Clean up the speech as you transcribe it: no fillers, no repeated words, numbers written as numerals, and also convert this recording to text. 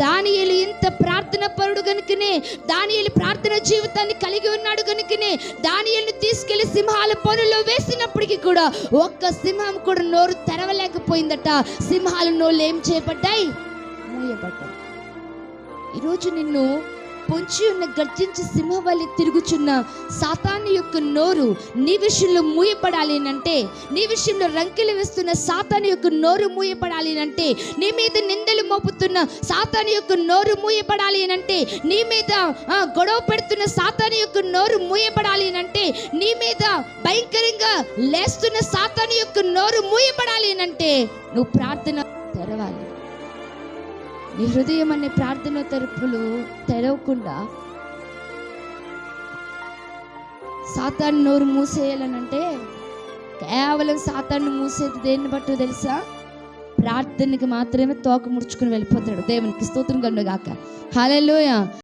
దానియేలు ఇంత ప్రార్థన పరుడు కనుకనే, దానియేలు ప్రార్థన జీవితాన్ని కలిగి ఉన్నాడు కనుకనే దానియేలుని తీసుకెళ్లి సింహాల పొరలో వేసినప్పటికీ కూడా ఒక్క సింహం కూడా నోరు తెరవలేకపోయిందట. సింహాల నోళ్ళు ఏం చేయబడ్డాయి? మూయబడ్డాయి. ఈరోజు నిన్ను పొంచి ఉన్న గర్జించి సింహవల్లి తిరుగుచున్న సాతాను యొక్క నోరు నీ విషయంలో మూయపడాలి అంటే, నీ విషయంలో రంకెలు వేస్తున్న సాతాను యొక్క నోరు మూయపడాలి అంటే, నీ మీద నిందలు మోపుతున్న సాతాను యొక్క నోరు మూయపడాలి అంటే, నీ మీద గొడవ పెడుతున్న సాతాను యొక్క నోరు మూయపడాలి అంటే, నీ మీద భయంకరంగా లేస్తున్న సాతాను యొక్క నోరు మూయపడాలి అంటే నువ్వు ప్రార్థన తెరవాలి. నీ హృదయం అనే ప్రార్థన తలుపులు తెరవకుండా సాతాను నోరు మూసేయాలనంటే, కేవలం సాతాను మూసేది దేన్ని బట్టో తెలుసా? ప్రార్థనకి మాత్రమే తోక ముడుచుకుని వెళ్ళిపోతాడు. దేవునికి స్తోత్రం కలుగును గాక. హల్లెలూయా.